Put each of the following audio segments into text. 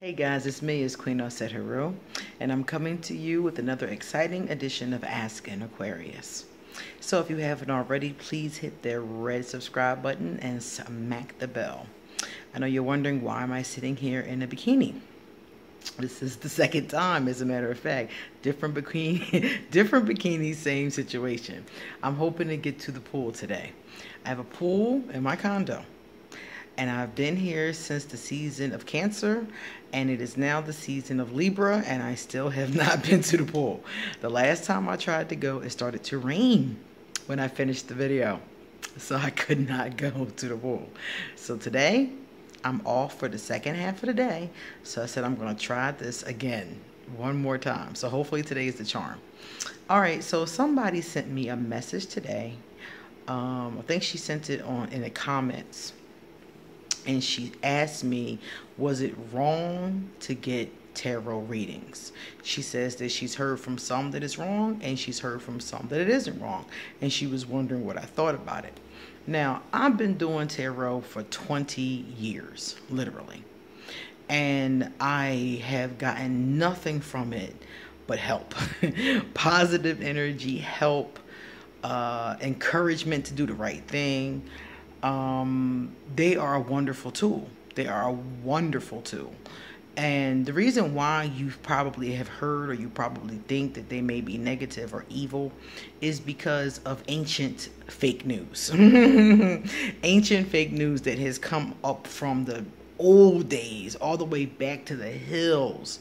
Hey guys, it's me, it's Queen Osetharu, and I'm coming to you with another exciting edition of Ask An Aquarius. So if you haven't already, please hit the red subscribe button and smack the bell. I know you're wondering, why am I sitting here in a bikini? This is the second time, as a matter of fact. Different bikini, different bikini, same situation. I'm hoping to get to the pool today. I have a pool in my condo. And I've been here since the season of Cancer, and it is now the season of Libra, and I still have not been to the pool. The last time I tried to go, it started to rain when I finished the video, so I could not go to the pool. So today, I'm off for the second half of the day, so I said I'm going to try this again one more time. So hopefully today is the charm. All right, so somebody sent me a message today. I think she sent it in the comments. And she asked me, was it wrong to get tarot readings? She says that she's heard from some that it's wrong, and she's heard from some that it isn't wrong. And she was wondering what I thought about it. Now, I've been doing tarot for 20 years, literally. And I have gotten nothing from it but help. Positive energy, help, encouragement to do the right thing. They are a wonderful tool. They are a wonderful tool. And the reason why you probably have heard, or you probably think that they may be negative or evil, is because of ancient fake news. Ancient fake news that has come up from the old days, all the way back to the hills.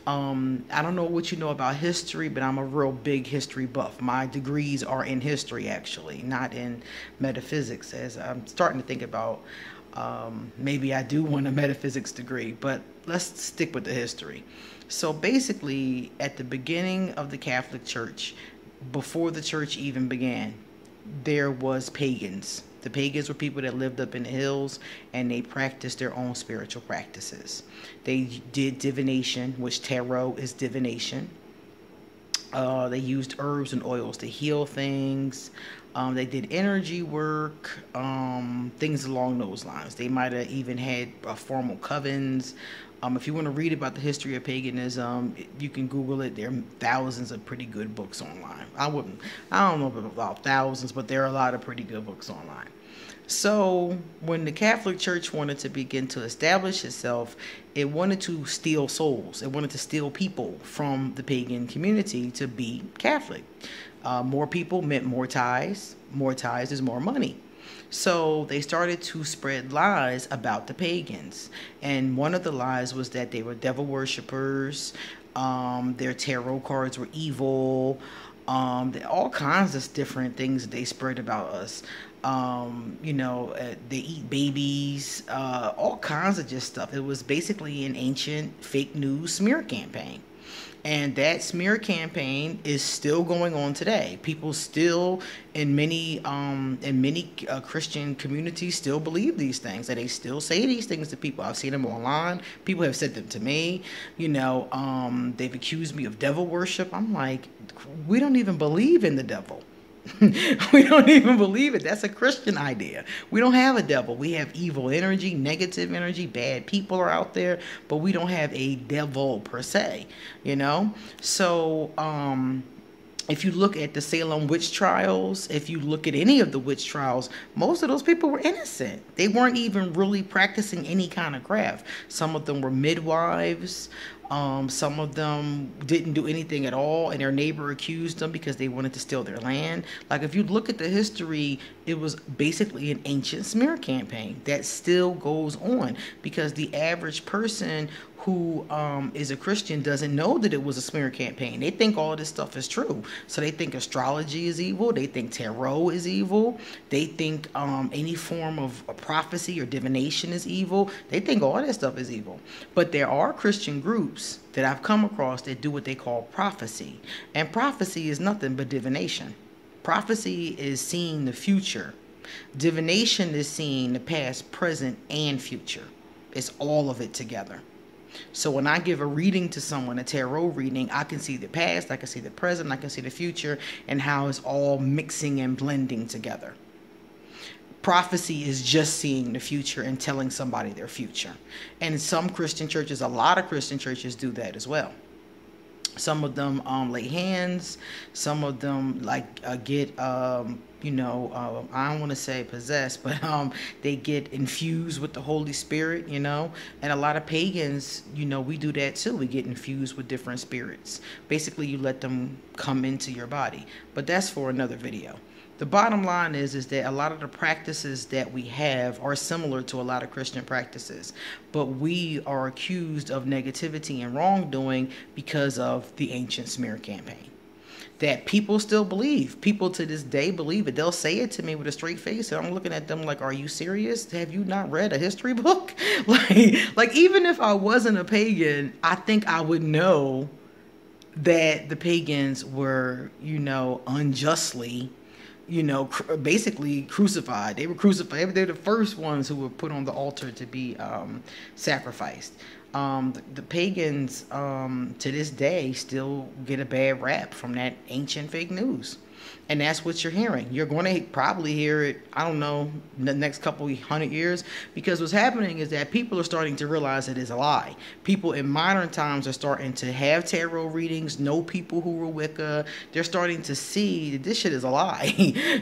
I don't know what you know about history, but I'm a real big history buff. My degrees are in history, actually, not in metaphysics, as I'm starting to think about maybe I do want a metaphysics degree, but let's stick with the history. So basically, at the beginning of the Catholic Church, before the church even began, there was pagans. The pagans were people that lived up in the hills, and they practiced their own spiritual practices. They did divination, which tarot is divination. They used herbs and oils to heal things. They did energy work, things along those lines. They might have even had formal covens. If you want to read about the history of paganism, you can Google it. There are thousands of pretty good books online. I don't know about thousands, but there are a lot of pretty good books online. So when the Catholic Church wanted to begin to establish itself, it wanted to steal souls. It wanted to steal people from the pagan community to be Catholic. More people meant more ties. More ties is more money. So they started to spread lies about the pagans. And one of the lies was that they were devil worshippers. Their tarot cards were evil. All kinds of different things they spread about us. They eat babies, all kinds of just stuff. It was basically an ancient fake news smear campaign. And that smear campaign is still going on today. People still, in many Christian communities, still believe these things. And they still say these things to people. I've seen them online. People have said them to me. They've accused me of devil worship. I'm like, we don't even believe in the devil. We don't even believe it. That's a Christian idea. We don't have a devil. We have evil energy, negative energy, bad people are out there, but we don't have a devil per se, So, if you look at the Salem witch trials, if you look at any of the witch trials, most of those people were innocent. They weren't even really practicing any kind of craft. Some of them were midwives. Some of them didn't do anything at all, and their neighbor accused them because they wanted to steal their land. Like, if you look at the history, it was basically an ancient smear campaign that still goes on, because the average person who is a Christian doesn't know that it was a smear campaign. They think all of this stuff is true. So they think astrology is evil. They think tarot is evil. They think any form of a prophecy or divination is evil. They think all that stuff is evil. But there are Christian groups that I've come across that do what they call prophecy. And prophecy is nothing but divination. Prophecy is seeing the future. Divination is seeing the past, present, and future. It's all of it together. So when I give a reading to someone, a tarot reading, I can see the past, I can see the present, I can see the future, and how it's all mixing and blending together. Prophecy is just seeing the future and telling somebody their future. And some Christian churches, a lot of Christian churches do that as well. Some of them lay hands. Some of them get I don't want to say possessed, but they get infused with the Holy Spirit, And a lot of pagans, we do that too. We get infused with different spirits. Basically, you let them come into your body. But that's for another video. The bottom line is that a lot of the practices that we have are similar to a lot of Christian practices, but we are accused of negativity and wrongdoing because of the ancient smear campaign that people still believe. People to this day believe it. They'll say it to me with a straight face, and I'm looking at them like, are you serious? Have you not read a history book? like even if I wasn't a pagan, I think I would know that the pagans were, unjustly basically crucified. They were crucified. They're the first ones who were put on the altar to be sacrificed. The pagans to this day still get a bad rap from that ancient fake news. And that's what you're hearing. You're going to probably hear it, I don't know, the next couple 100 years. Because what's happening is that people are starting to realize it is a lie. People in modern times are starting to have tarot readings, know people who were Wicca. They're starting to see that this shit is a lie.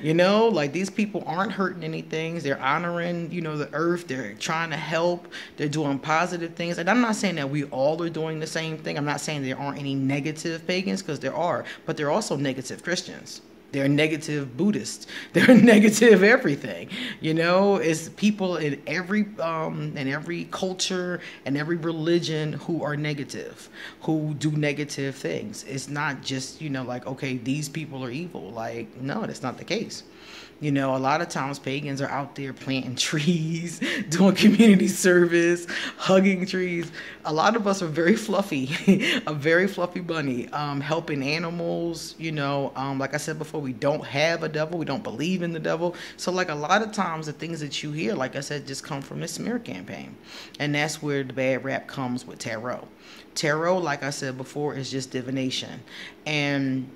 Like these people aren't hurting anything. They're honoring, the earth. They're trying to help. They're doing positive things. And I'm not saying that we all are doing the same thing. I'm not saying there aren't any negative pagans, because there are. But there are also negative Christians. They're negative Buddhists. They're negative everything. It's people in every culture and every religion who are negative, who do negative things. It's not just, okay, these people are evil. No, that's not the case. A lot of times pagans are out there planting trees, doing community service, hugging trees. A lot of us are very fluffy, a very fluffy bunny, helping animals. Like I said before, we don't have a devil. We don't believe in the devil. So a lot of times the things that you hear, like I said, just come from this smear campaign. And that's where the bad rap comes with tarot. Tarot, like I said before, is just divination. And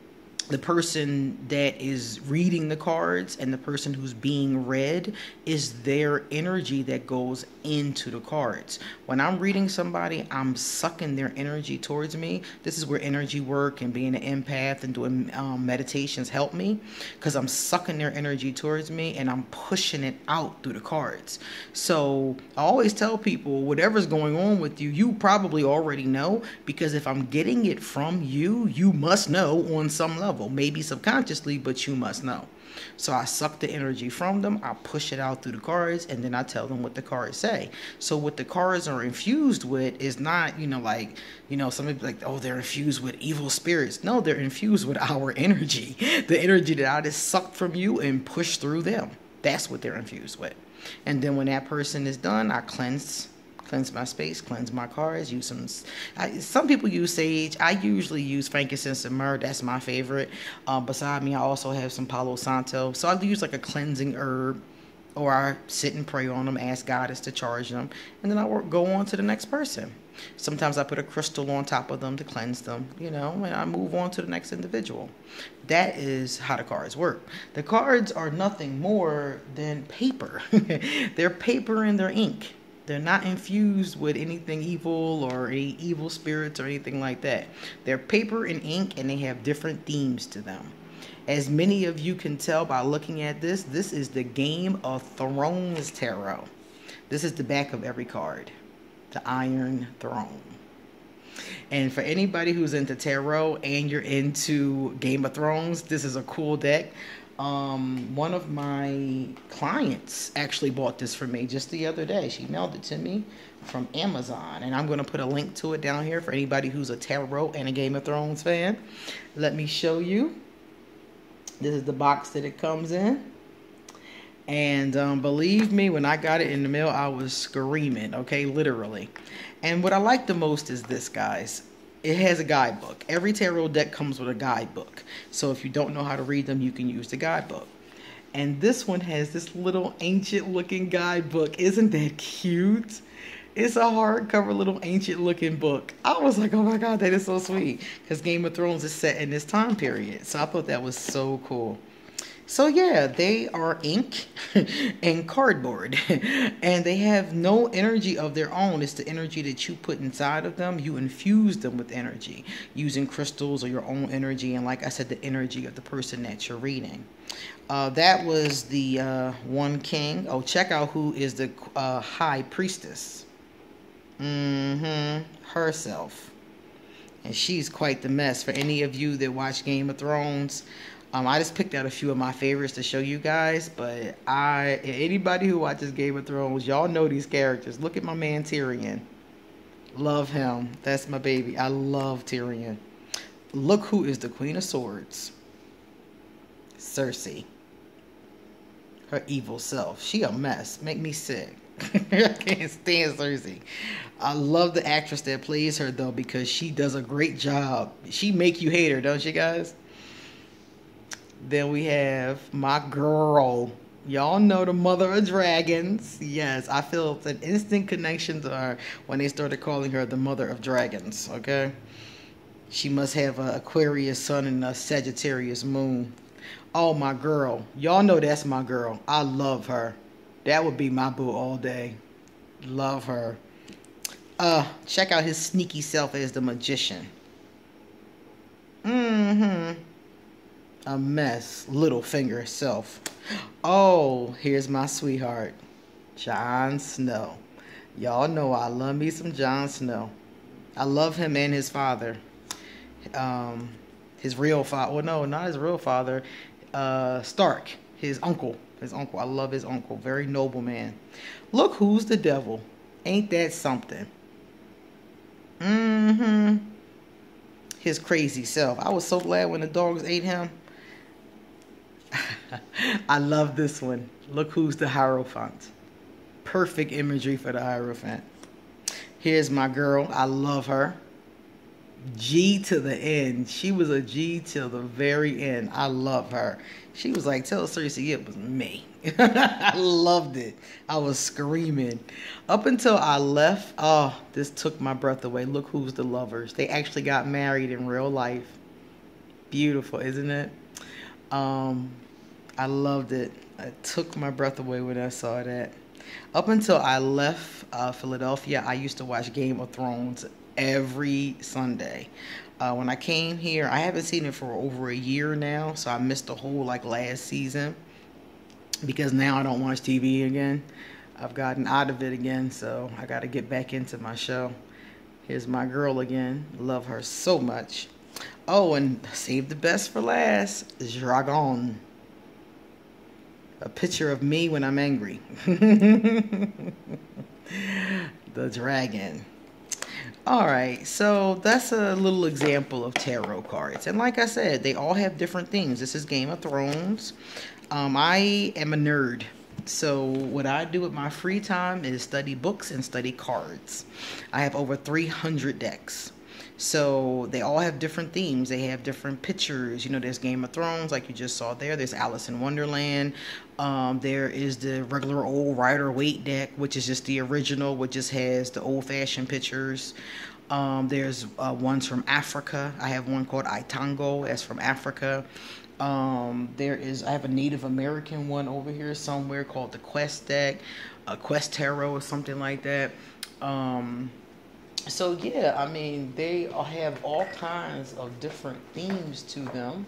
the person that is reading the cards and the person who's being read is their energy that goes into the cards. When I'm reading somebody, I'm sucking their energy towards me. This is where energy work and being an empath and doing meditations help me, because I'm sucking their energy towards me and I'm pushing it out through the cards. So I always tell people, whatever's going on with you, you probably already know, because if I'm getting it from you, you must know on some level. Maybe subconsciously, but you must know. So I suck the energy from them, I push it out through the cards, and then I tell them what the cards say. So what the cards are infused with is not, some people like, oh, they're infused with evil spirits. No, they're infused with our energy. The energy that I just sucked from you and pushed through them. That's what they're infused with. And then when that person is done, I cleanse my space, cleanse my cards, use some people use sage. I usually use frankincense and myrrh. That's my favorite. Beside me, I also have some Palo Santo. So I use a cleansing herb, or I sit and pray on them, ask Goddess to charge them, and then I go on to the next person. Sometimes I put a crystal on top of them to cleanse them, and I move on to the next individual. That is how the cards work. The cards are nothing more than paper. They're paper and they're ink. They're not infused with anything evil or any evil spirits or anything like that. They're paper and ink, and they have different themes to them. As many of you can tell by looking at this is the Game of Thrones tarot. This is the back of every card. The Iron Throne. And for anybody who's into tarot and you're into Game of Thrones, this is a cool deck. One of my clients actually bought this for me just the other day. She mailed it to me from Amazon, and I'm going to put a link to it down here for anybody who's a tarot and a Game of Thrones fan. Let me show you. This is the box that it comes in. And believe me, when I got it in the mail, I was screaming, okay, literally. And what I like the most is this, guys. It has a guidebook. Every tarot deck comes with a guidebook. So if you don't know how to read them, you can use the guidebook. And this one has this little ancient looking guidebook. Isn't that cute? It's a hardcover little ancient looking book. I was like, oh my God, that is so sweet. Because Game of Thrones is set in this time period. So I thought that was so cool. So yeah, they are ink and cardboard, and they have no energy of their own. It's the energy that you put inside of them. You infuse them with energy using crystals or your own energy, and like I said, the energy of the person that you're reading. That was the one king. Oh, check out who is the high priestess. Herself. And she's quite the mess. For any of you that watch Game of Thrones, I just picked out a few of my favorites to show you guys. But anybody who watches Game of Thrones, y'all know these characters. Look at my man Tyrion. Love him. That's my baby. I love Tyrion. Look who is the Queen of Swords. Cersei. Her evil self. She a mess. Make me sick. I can't stand Cersei. I love the actress that plays her though, because she does a great job. She make you hate her, don't you guys? Then we have my girl. Y'all know the mother of dragons. Yes, I feel an instant connection to her when they started calling her the mother of dragons. Okay, she must have an Aquarius sun and a Sagittarius moon. Oh, my girl. Y'all know that's my girl. I love her. That would be my boo all day. Love her. Check out his sneaky self as the magician. A mess. Littlefinger self. Oh, here's my sweetheart. Jon Snow. Y'all know I love me some Jon Snow. I love him and his father. His real father. Well, no, not his real father. Stark. His uncle. I love his uncle. Very noble man. Look who's the devil. Ain't that something? His crazy self. I was so glad when the dogs ate him. I love this one. Look who's the Hierophant. Perfect imagery for the Hierophant. Here's my girl. I love her. G to the end. She was a G till the very end. I love her. She was like, tell Cersei it was me. I loved it. I was screaming. Up until I left, oh, this took my breath away. Look who's the lovers. They actually got married in real life. Beautiful, isn't it? I loved it. It took my breath away when I saw that. Up until I left Philadelphia, I used to watch Game of Thrones every Sunday. When I came here, I haven't seen it for over a year now, so I missed the whole last season because now I don't watch TV again. I've gotten out of it again, so I got to get back into my show. Here's my girl again. Love her so much. Oh, and save the best for last. Dragon. A picture of me when I'm angry. The dragon. All right, so that's a little example of tarot cards. And like I said, they all have different themes. This is Game of Thrones. I am a nerd. So what I do with my free time is study books and study cards. I have over 300 decks. So they all have different themes. They have different pictures. You know, there's Game of Thrones, like you just saw there. There's Alice in Wonderland. There is the regular old Rider-Waite deck, which is just the original, which just has the old-fashioned pictures. There's ones from Africa. I have one called Itango. That's from Africa. I have a Native American one over here somewhere called the Quest deck, Quest Tarot or something like that. So yeah, I mean, they have all kinds of different themes to them.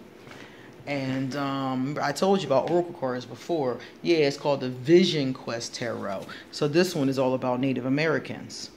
And I told you about Oracle cards before. Yeah, it's called the Vision Quest Tarot. So this one is all about Native Americans.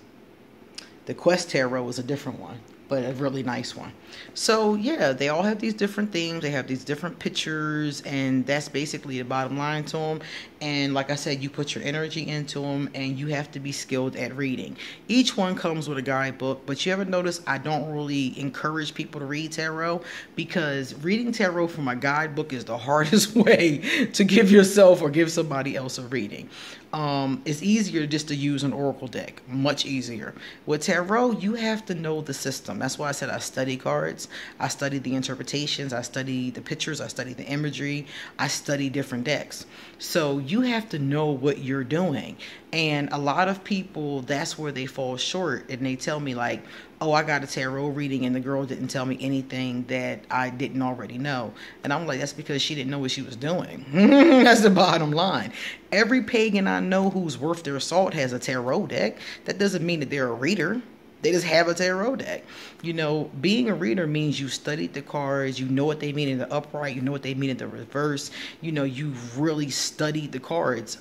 The Quest Tarot is a different one, but a really nice one. So yeah, they all have these different themes. They have these different pictures, and that's basically the bottom line to them. And like I said, you put your energy into them, and you have to be skilled at reading. Each one comes with a guidebook, but you ever notice I don't really encourage people to read tarot, because reading tarot from a guidebook is the hardest way to give yourself or give somebody else a reading. It's easier just to use an oracle deck, much easier. With tarot, you have to know the system. That's why I said I study cards. I study the interpretations. I study the pictures. I study the imagery. I study different decks. So you have to know what you're doing. And a lot of people, that's where they fall short. And they tell me like, oh, I got a tarot reading and the girl didn't tell me anything that I didn't already know. And I'm like, that's because she didn't know what she was doing. That's the bottom line. Every pagan I know who's worth their salt has a tarot deck. That doesn't mean that they're a reader. They just have a tarot deck. You know, being a reader means you studied the cards, you know what they mean in the upright, you know what they mean in the reverse. You know, you've really studied the cards.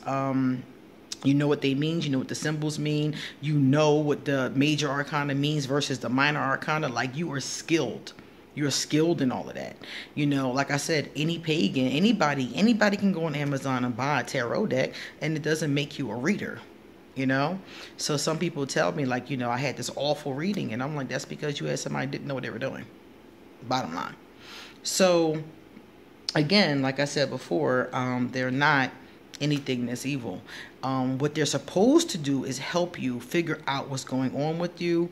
You know what they mean. You know what the symbols mean. You know what the major arcana means versus the minor arcana. Like, you are skilled. You're skilled in all of that. You know, like I said, any pagan, anybody can go on Amazon and buy a tarot deck, and it doesn't make you a reader. You know, so some people tell me like, you know, I had this awful reading, and I'm like, that's because you had somebody who didn't know what they were doing. Bottom line. So again, like I said before, they're not anything that's evil. What they're supposed to do is help you figure out what's going on with you.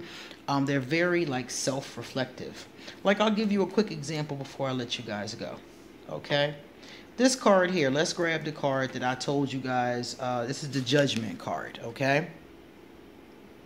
They're very like self-reflective. Like, I'll give you a quick example before I let you guys go. Okay. This card here, let's grab the card that I told you guys. This is the Judgment card, okay?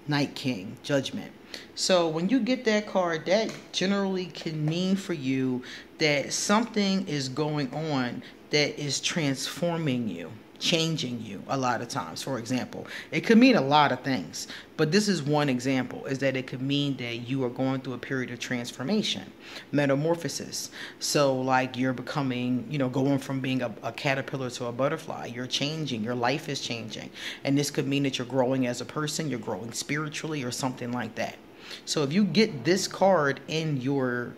Night King, Judgment. So when you get that card, that generally can mean for you that something is going on that is transforming you, changing you a lot of times. For example, it could mean a lot of things, but this is one example, is that it could mean that you are going through a period of transformation, metamorphosis. So like, you're becoming, you know, going from being a caterpillar to a butterfly. You're changing, your life is changing. And this could mean that you're growing as a person, you're growing spiritually or something like that. So if you get this card in your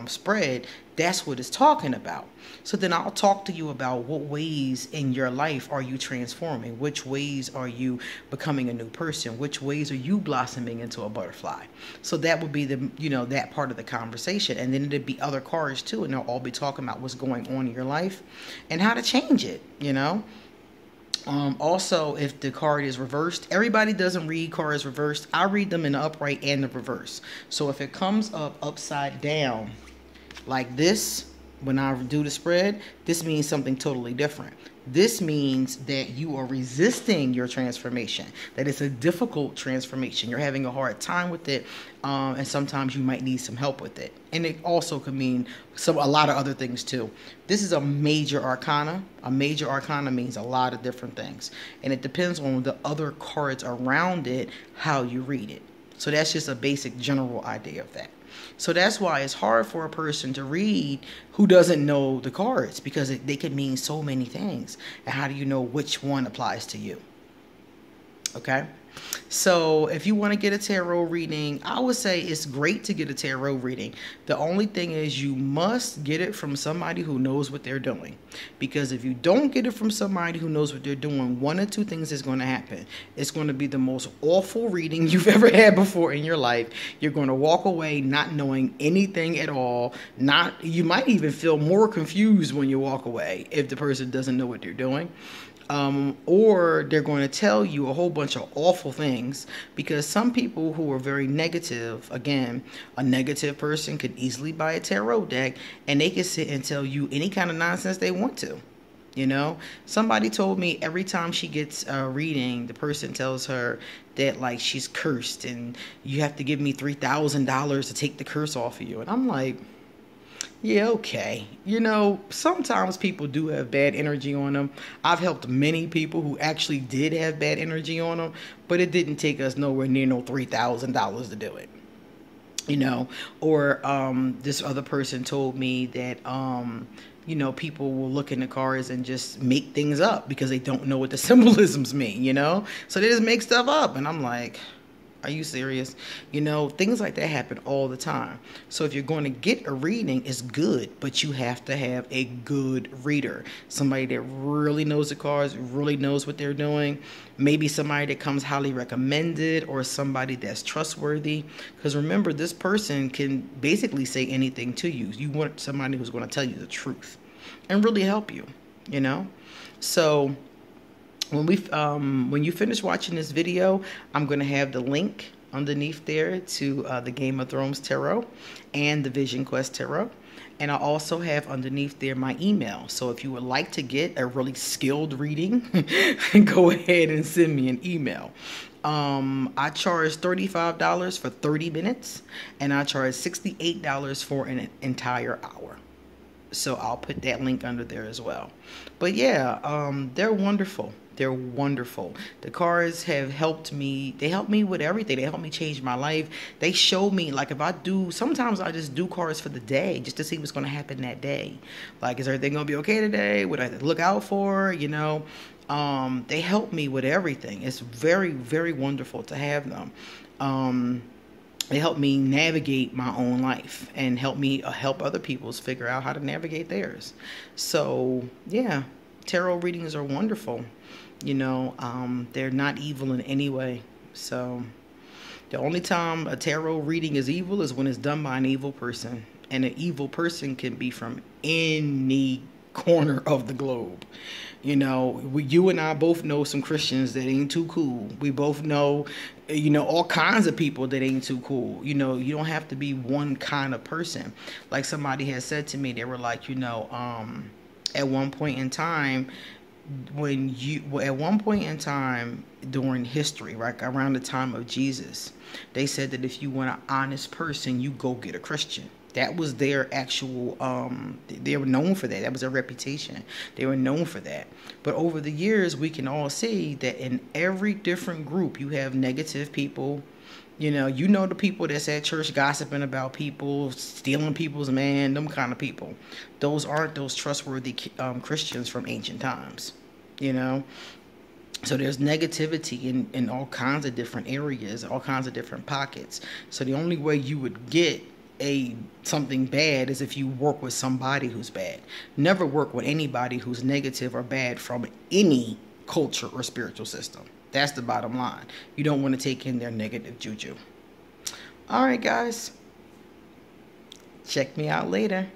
spread, that's what it's talking about. So then I'll talk to you about what ways in your life are you transforming? Which ways are you becoming a new person? Which ways are you blossoming into a butterfly? So that would be the, you know, that part of the conversation. And then it'd be other cards too, and they'll all be talking about what's going on in your life and how to change it, you know? Also, if the card is reversed, everybody doesn't read cards reversed. I read them in the upright and the reverse. So if it comes up upside down like this, when I do the spread, this means something totally different. This means that you are resisting your transformation, that it's a difficult transformation. You're having a hard time with it, and sometimes you might need some help with it. And it also could mean a lot of other things too. This is a major arcana. A major arcana means a lot of different things, and it depends on the other cards around it, how you read it. So that's just a basic general idea of that. So that's why it's hard for a person to read who doesn't know the cards, because they could mean so many things. And how do you know which one applies to you? Okay. So if you want to get a tarot reading, I would say it's great to get a tarot reading. The only thing is you must get it from somebody who knows what they're doing. Because if you don't get it from somebody who knows what they're doing, one of two things is going to happen. It's going to be the most awful reading you've ever had before in your life. You're going to walk away not knowing anything at all. You might even feel more confused when you walk away if the person doesn't know what they're doing. Or they're going to tell you a whole bunch of awful things, because some people who are very negative, again, a negative person could easily buy a tarot deck and they can sit and tell you any kind of nonsense they want to. You know, somebody told me every time she gets a reading, the person tells her that like she's cursed and you have to give me $3,000 to take the curse off of you. And I'm like, yeah, okay. You know, sometimes people do have bad energy on them. I've helped many people who actually did have bad energy on them, but it didn't take us nowhere near no $3,000 to do it. You know, or this other person told me that, you know, people will look in the cards and just make things up because they don't know what the symbolisms mean, you know? So they just make stuff up. And I'm like, are you serious? You know, things like that happen all the time. So if you're going to get a reading, it's good, but you have to have a good reader. Somebody that really knows the cards, really knows what they're doing. Maybe somebody that comes highly recommended, or somebody that's trustworthy. Because remember, this person can basically say anything to you. You want somebody who's going to tell you the truth and really help you, you know? So when you finish watching this video, I'm going to have the link underneath there to the Game of Thrones Tarot and the Vision Quest Tarot. And I also have underneath there my email. So if you would like to get a really skilled reading, go ahead and send me an email. I charge $35 for 30 minutes, and I charge $68 for an entire hour. So I'll put that link under there as well. But yeah, they're wonderful. They're wonderful. The cards have helped me. They help me with everything. They help me change my life. They show me, like, if I do, sometimes I just do cards for the day just to see what's going to happen that day. Like, is everything going to be okay today? What I look out for, you know? They help me with everything. It's very, very wonderful to have them. They help me navigate my own life and help me help other people's figure out how to navigate theirs. So, yeah, tarot readings are wonderful. You know, they're not evil in any way. So the only time a tarot reading is evil is when it's done by an evil person. And an evil person can be from any corner of the globe. You know, you and I both know some Christians that ain't too cool. We both know, you know, all kinds of people that ain't too cool. You know, you don't have to be one kind of person. Like somebody has said to me, they were like, you know, at one point in time, during history, right around the time of Jesus, they said that if you want an honest person, you go get a Christian. That was their actual, they were known for that. That was their reputation. They were known for that. But over the years, we can all see that in every different group, you have negative people. You know the people that's at church gossiping about people, stealing people's man, them kind of people. Those aren't those trustworthy Christians from ancient times, you know. So there's negativity in all kinds of different areas, all kinds of different pockets. So the only way you would get something bad is if you work with somebody who's bad. Never work with anybody who's negative or bad from any culture or spiritual system. That's the bottom line. You don't want to take in their negative juju. All right, guys. Check me out later.